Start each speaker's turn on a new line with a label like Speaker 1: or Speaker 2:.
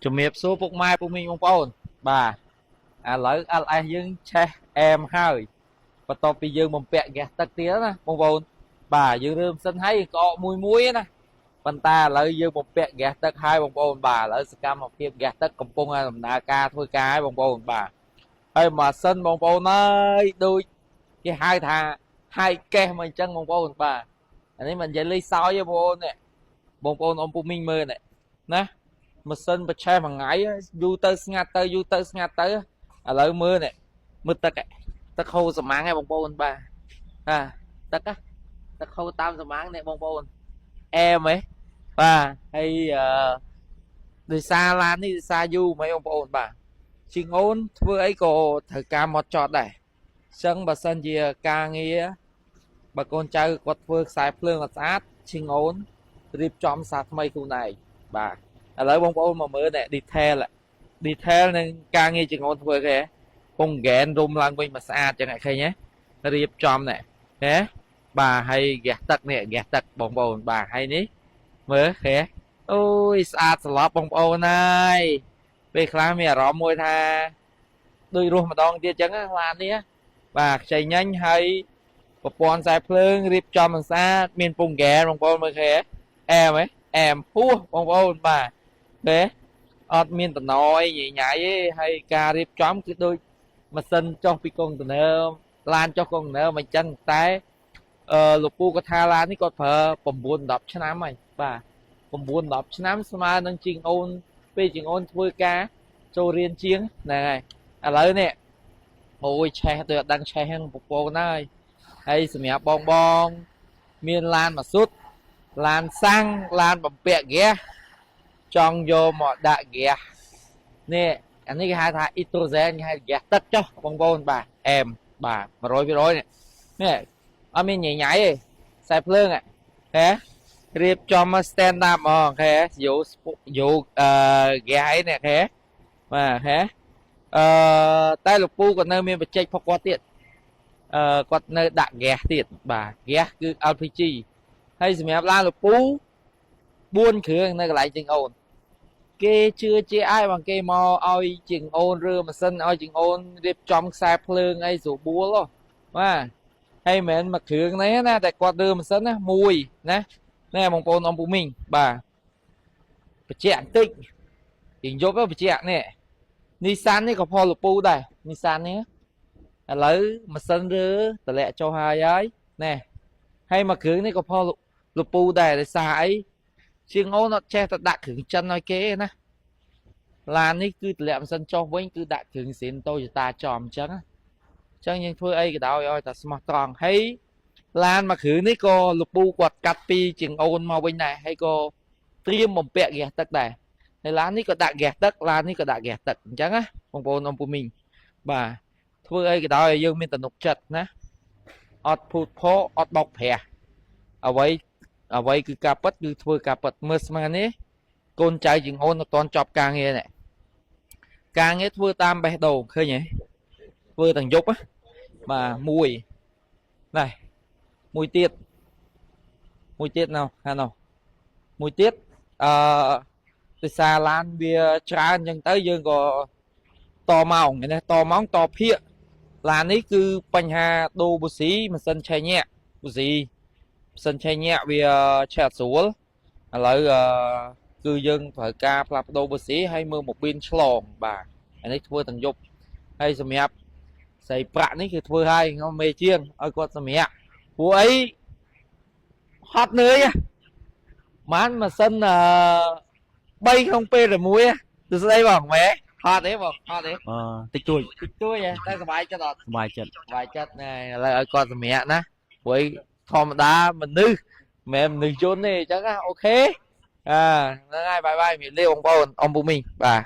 Speaker 1: ជំរាបសួរពុកម៉ែពុកមីងបងប្អូនបាទឥឡូវ LS យើងឆេះអែមហើយបន្ទាប់ពីយើងបំពាក់ហ្គាសទឹកទៀតណាបងប្អូនបាទយើងរើម៉ាស៊ីនហើយកកមួយណាប៉ុន្តែឥឡូវយើងបំពាក់ហ្គាសទឹកហើយបងប្អូនបាទឥឡូវសកម្មភាពហ្គាសទឹកកំពុងដំណើរការធ្វើការហើយបងប្អូនបាទហើយម៉ាស៊ីនបងប្អូនអើយដូចគេហៅថាហើយកេះមកអញ្ចឹងបងប្អូនបាទអានេះមិននិយាយលេងសើចទេបងប្អូននេះបងប្អូនអ៊ំពុកមីងមើលនេះណាម៉ាស៊ីនប្រឆេះមួយថ្ងៃយូរទៅស្ងាត់ទៅយូរទៅស្ងាត់ទៅឥឡូវមើលនេះមើលទឹកហូរសម៉ាំងឯងបងប្អូនបាទទឹកហូរតាមសម៉ាំងនេះបងប្អូនអែមហ៎បាទហើយដោយសារឡាននេះដោយសារយូរហ្មងបងប្អូនបាទជីងអូនធ្វើអីក៏ត្រូវការមកចតដែរអញ្ចឹងបើសិនជាការងារបើកូនចៅគាត់ធ្វើខ្សែភ្លើងអត់ស្អាតជីងអូនរៀបចំសារថ្មីខ្លួនឯងបាទឥឡូវបងប្អូនមកមើលនេះ detail នឹងការងារជីងអូនធ្វើគេពងហ្គែនរុំឡើងវិញមកស្អាតចឹងឃើញទេរៀបចំនេះហ៎បាទហើយហ្គាសទឹកនេះហ្គាសទឹកបងប្អូនបាទហើយនេះមើលឃើញអូយស្អាតស្លាប់បងប្អូនហើយពេលខ្លះមានអារម្មណ៍មួយថាដូចរស់ម្ដងទៀតចឹងឡាននេះបាទខ្ចីញញហើយប្រព័ន្ធខ្សែភ្លើងរៀបចំស្អាតមានពងហ្គែនបងប្អូនមើលឃើញអែមហ៎អែមហួសបងប្អូនបាទឃើញអត់មានតំណអីញ៉ៃទេហើយការរៀបចំគឺដូចម៉ាស៊ីនចុះពីកុងតឺន័រឡានចុះកុងតឺន័រមិនចឹងតែលោកពូគាត់ថាឡាននេះគាត់ប្រើ9 10ឆ្នាំហើយបាទ9 10ឆ្នាំស្មើនឹងជីងអូនពេលជីងអូនធ្វើការចូលរៀនជាងហ្នឹងហើយឥឡូវនេះអូយឆេះទៅអត់ដឹងឆេះហ្នឹងពពកណាហើយសម្រាប់បងមានឡានម៉ាស៊ូតឡានសាំងឡានបំពាក់ហ្គាសចង់យកមកដាក់ហ្គាសនេះអានេះគេហៅថា hydrogen គេហៅហ្គាសទឹកចុះបងប្អូនបាទអែមបាទ 100%នេះអត់មានញ៉ៃទេខ្សែភ្លើងហ៎រៀបចំមក standard ហ្មងយកហ្គាសអីនេះបាទតែលោកពូក៏នៅមានបច្ចេកផុសគាត់ទៀតគាត់នៅដាក់ហ្គាសទៀតបាទហ្គាសគឺ LPG ហើយសម្រាប់ឡានលោកពូ4គ្រឿងនៅកន្លែងជីងអូនគេជឿជាក់ឲ្យបងគេមកឲ្យជីងអូនឬម៉ាស៊ីនឲ្យជីងអូនរៀបចំខ្សែភ្លើងអីស្រួលបួលបាទហើយមិនមែនមួយគ្រឿងនេះណាតែគាត់រើម៉ាស៊ីនណាមួយណាណែបងប្អូនអ៊ំពូមីងបាទបច្ចេកបន្តិចជាងយប់បច្ចេកនេះនីសាននេះក៏ផលលពូដែរនីសាននេះឥឡូវម៉ាស៊ីនរើតម្លាក់ចុះហើយណែហើយមួយគ្រឿងនេះក៏ផលលពូដែរដោយសារអីជាងអូនអត់ចេះតែដាក់គ្រឿងចិនឲ្យគេណាឡាននេះគឺតម្លាក់ម៉ាស៊ីនចុះវិញគឺដាក់គ្រឿងស៊ីនតូយតាចំអញ្ចឹងយើងធ្វើអីក៏ដោយឲ្យតែស្មោះត្រង់ហើយឡានមួយគ្រឿងនេះក៏លពូគាត់កាត់ពីជាងអូនមកវិញដែរហើយក៏ត្រៀមបំពាក់ហ្គាសទឹកដែរហើយឡាននេះក៏ដាក់ហ្គាសទឹកឡាននេះក៏ដាក់ហ្គាសទឹកអញ្ចឹងណាបងប្អូនអ៊ំពូមីងបាទធ្វើអីក៏ដោយឲ្យយើងមានទំនុកចិត្តណាអត់ភូតផអត់បោកប្រាស់អ្វីគឺការពិតគឺធ្វើការពិតមើលស្មាននេះកូនចៅជាងអូនអត់ទាន់ចប់ការងារនេះការងារធ្វើតាមបេះដូងឃើញទេធ្វើទាំងយប់បាទមួយនេះមួយទៀតណោះហាណោះមួយទៀតដោយសារឡានវាច្រើនអញ្ចឹងទៅយើងក៏តម៉ោងណាតម៉ោងតភាគឡាននេះគឺបញ្ហាដូប៊ូស៊ីម៉ាស៊ីនឆេះញាក់ប៊ូស៊ីម៉ាស៊ីនឆេះញាក់វាឆេះអត់ស្រួលឥឡូវគឺយើងត្រូវការផ្លាស់ប្ដូរប៊ូស៊ីហើយមើលម៉ូប៊ីនឆ្លងបាទអានេះធ្វើទាំងយប់ហើយសម្រាប់ស្រីប្រាក់នេះគឺធ្វើឲ្យងមេជាងឲ្យគាត់សម្រាប់ព្រោះអីហត់នឿយបានម៉ាស៊ីន3ក្នុងពេលតែមួយទៅស្ដីបងម៉ែហត់ទេបងហត់ទេតិចតួចតែសុបាយចិត្តអត់សុបាយចិត្តណែឥឡូវឲ្យគាត់សម្រាប់ណាព្រោះធម្មតាមនុស្សមិនមនុស្សយន្តទេអញ្ចឹងណាអូខេហ្នឹងហើយបាយជំរាបលាបងប្អូនអ៊ំពូមីងបាទ